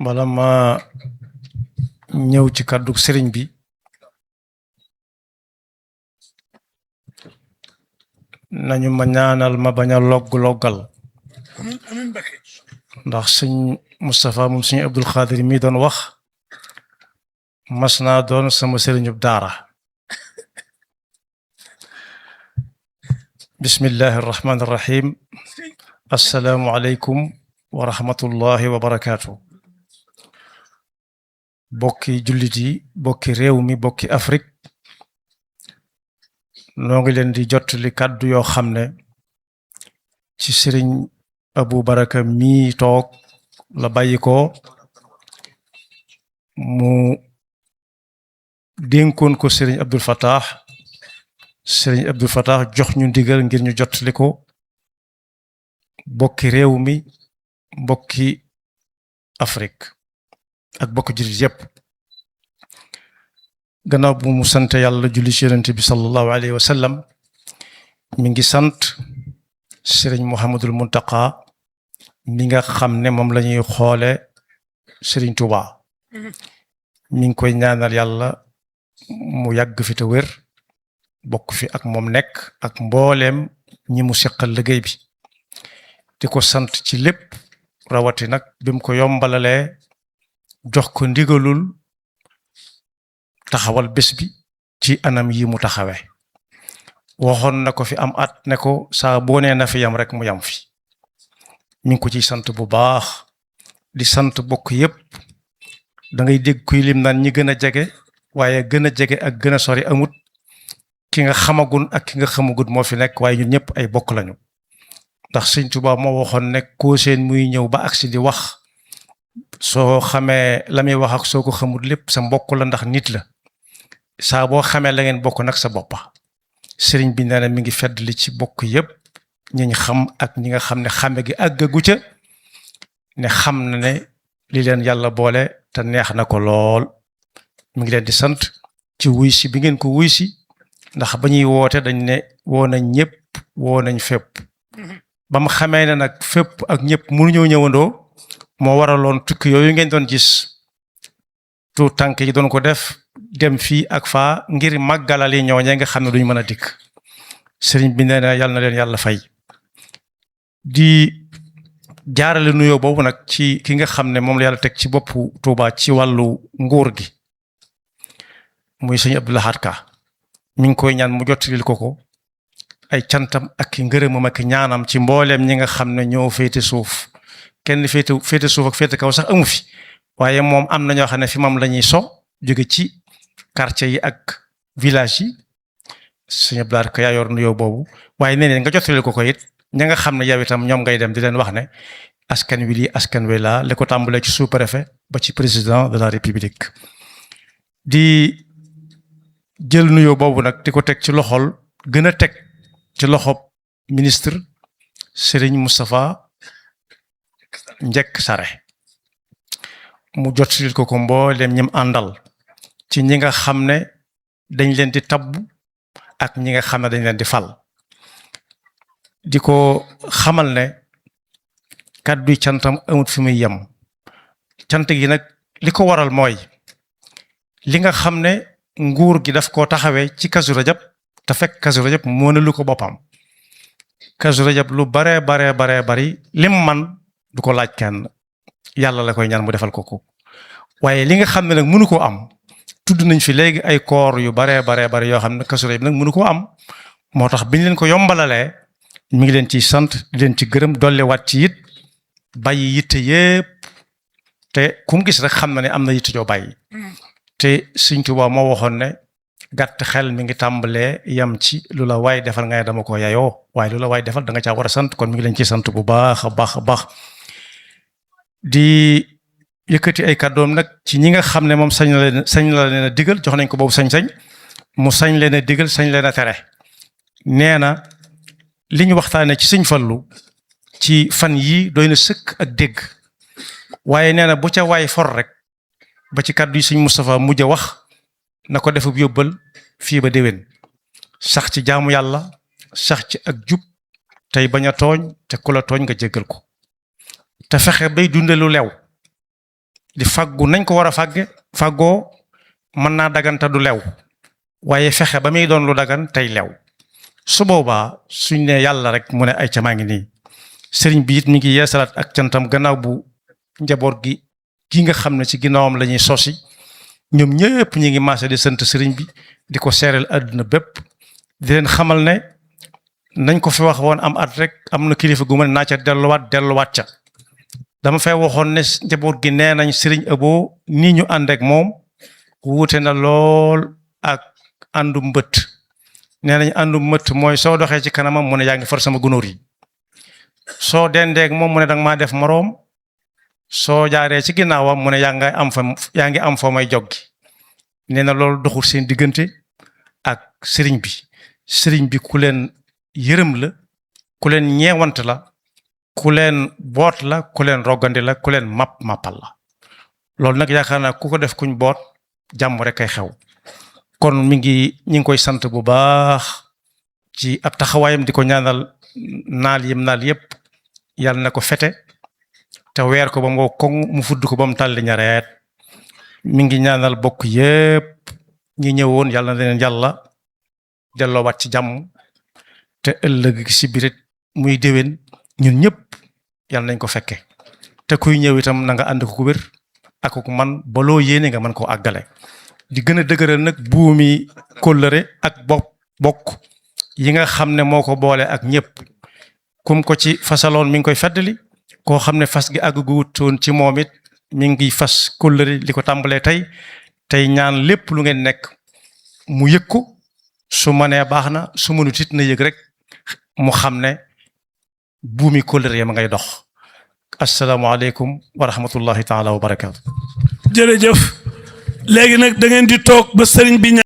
bala ma ñëw ci kàddu sëriñ bi nañu ma ñaanal ma bañ a loggal ndax sëñ Moustapha moom sëñ Abdul Xaadir mi doon wax mas naa doon sama sëriñub daara bismillahi arrahmani irrahim assalaamu aleykum wa rahmatullahi wa barakaatu bokki jullit yi bokki réew mi bokki Afrique noo ngi leen di jottali kàddu yoo xam ne ci sëriñ Abu Baraka mii toog la bàyyi ko mu dénkoon ko sëriñ Abdul Fattah sëriñ Abdul Fattah jox ñu ndigal ngir ñu jottali ko bokki réew mi bokki Afrique ak bokki jullit yépp gannaaw bu mu sant yàlla julli ci yonent bi sallallahu alayhi wa sallam mi ngi sant sëriñ Muhammadul Muntaqa mi nga xam ne moom la ñuy xoole sëriñ Tuuba mi ngi koy ñaanal yàlla mu yàgg fi te wér bokk fi ak moom nekk ak mbooleem ñi mu seqal liggéey bi di ko sant ci lépp rawati nag bi mu ko yombalalee jox ko ndigalul taxawal bés bi ci anam yi mu taxawee waxoon na ko fi am at ne ko saa boo nee na fi yam rek mu yam fi mi ngi ko ciy sant bu baax di sant bokk yépp da ngay dégg kuy lim naan ñi gën a jege waaye gën a jege ak gën a sori amut ki nga xamagun ak ki nga xamagut moo fi nekk waaye ñun ñëpp ay bokk lañu ndax Sëñ Tuubaa moo waxoon ne koo seen muy ñëw ba agsi di wax soo xamee la muy wax ak soo ko xamut lépp sa mbokk la ndax nit la saa boo xamee la ngeen bokk nag sa boppa sëriñ bi nee na mi ngi fedd li ci bokk yépp ñiñ xam ak ñi nga xam ne xame gi àggagu ca ne xam na ne li leen yàlla boole te neex na ko lool mi ngi leen di sant ci wuy si bi ngeen ko wuy si ndax ba ñuy woote dañ ne woo nañ ñëpp woo nañ fépp ba mu xamee ne nag fépp ak ñëpp mënuñoo ñëwandoo moo waraloon tukki yooyu ngeen doon gis tout tànk yi doon ko def dem fii ak faa ngir màggalali ñooñee nga xam ne duñ mën a dikk sëriñ bi nee na yàlla na leen yàlla fay di jaarale nuyoo boobu nag ci ki nga xam ne moom la yàlla teg ci boppu Tuuba ci wàllu nguur gi muy sëñ Abdou Lahad Ka mi ngi koy ñaan mu jottalil ko ay cantam ak ki ngërëmam ak ñaanam ci mbooleem ñi nga xam ne ñoo féete suuf kenn féete suuf ak féete kaw sax amu fi waaye moom am na ñoo xam ne fi moom la ñuy so jóge ci quartier yi ak village yi sëñ Abdou Lahad Ka yaa yor nuyoo boobu waaye nee nga jottalil ko it ña nga xam ne yow itam ñoom ngay dem di leen wax ne askan wi lii askan wi laa li ko tàmbalee ci sous-préfet ba ci président de la république di jël nuyoo boobu nag di ko teg ci loxol gën a teg ci loxob ministre Serigne Moustapha Njekk Sare mu jottalil ko mbooleem ñim àndal ci ñi nga xam ne dañ leen di tabb ak ñi nga xam ne dañ leen di fal di ko xamal ne kàdduy cantam amut fi muy yem cant gi nag li ko waral mooy li nga xam ne nguur gi daf koo taxawee ci Kazu Rajab te fekk Kazu Rajab moo ne lu ko boppam Kazu Rajab lu baree bari lim man du ko laaj kenn yàlla la koy ñaan mu defal ko waaye li nga xam ne nag mënu koo am tudd nañ fi léegi ay koor yu baree bari yoo xam ne Kazu Rajab nag mënu koo am moo tax biñ leen ko yombalalee mi ngi leen ciy sant di leen ci gërëm dolliwaat ci it bàyyi yitte yépp te ku mu gis rek xam na ne am na yitte joo bàyyi te Sëñ Tuubaa moo waxoon ne gàtt xel mi ngi tàmbalee yam ci lu la waay defal nga ne dama ko yayoo waaye lu la waay defal da nga caa war a sant kon mi ngi leen ciy sant bu baax a baax di yëkkati ay kàddoom nag ci ñi nga xam ne moom sañ la leen a digal jox nañ ko boobu sañ-sañ mu sañ leen a digal sañ leen a tere nee na li ñu waxtaanee ci Sëñ Fallu ci fan yii doy na sëkk ak dégg waaye nee na bu ca waay for rek ba ci kàddu yi Sëñ Moustapha mujj a wax na ko defub yóbbal fii ba déwén sax ci jaamu yàlla sax ci ak jub tey bañ a tooñ te ku la tooñ nga jéggal ko te fexe bay dunde lu lew di faggu nañ ko war a faggoo mën naa daganta du lew waaye fexe ba muy doon lu dagan tey lew su boobaa suñ ne yàlla rek mu ne ay ca maa ngi nii sëriñ bi it mi ngi yeesalaat ak cantam gannaaw bu njaboot gi nga xam ne ci ginnaawam la ñuy sosi ñoom ñëpp ñi ngi maase di sant sëriñ bi di ko seereel àdduna bépp di leen xamal ne nañ ko fi wax woon am at rek am na kilifa gu ma ne naa ca delluwaat ca dama fay waxoon ne njaboot gi nee nañ sëriñ Abo nii ñu ànd ak moom wuute na lool ak àndu mbëtt nee nañ àndu mbëtt mooy soo doxee ci kanamam mu ne yaa ngi far sama gunóor yi soo dendeeg moom mu ne danga maa def moroom soo jaaree ci ginnaawam mu ne yaa ngi am fa may joggi nee na loolu doxul seen diggante ak sëriñ bi ku leen yërëm la ku leen ñeewant la ku leen boot la ku leen roggandi la ku leen mappal la loolu nag yaakaar naa ku ko def kuñ boot jàmm rek ay xew kon ñi ngi koy sant bu baax ci ab taxawaayam di ko ñaanal naal yëpp yàlla na ko fete te weer ko ba mu koŋ mu fudd ko ba mu tàlli ñareet mi ngi ñaanal bokk yëpp ñi ñëwoon yàlla na leen yàlla delloowaat ci jàmm te ëllëg si birit muy déwén ñun ñëpp yàlla nañ ko fekke te kuy ñëw itam na nga ànd ko wér ak ko man ba loo yéene nga mën koo àggale di gën a dëgëral nag buumi kóllëre ak bokk yi nga xam ne moo ko boole ak ñëpp kum ko ci fasaloon mi ngi koy feddali koo xam ne fas gi àgg gu wutoon ci moom it mi ngi fas kóllëre li ko tàmbalee tey ñaan lépp lu ngeen nekk mu yëg ko su mënee baax na su mënut it na yëg rek mu xam ne buumi kóllëre ma ngay dox asalaamaaleykum wa rahmatullahi taala wa barakaatu. jërëjëf léegi nag da ngeen di toog ba sëriñ bi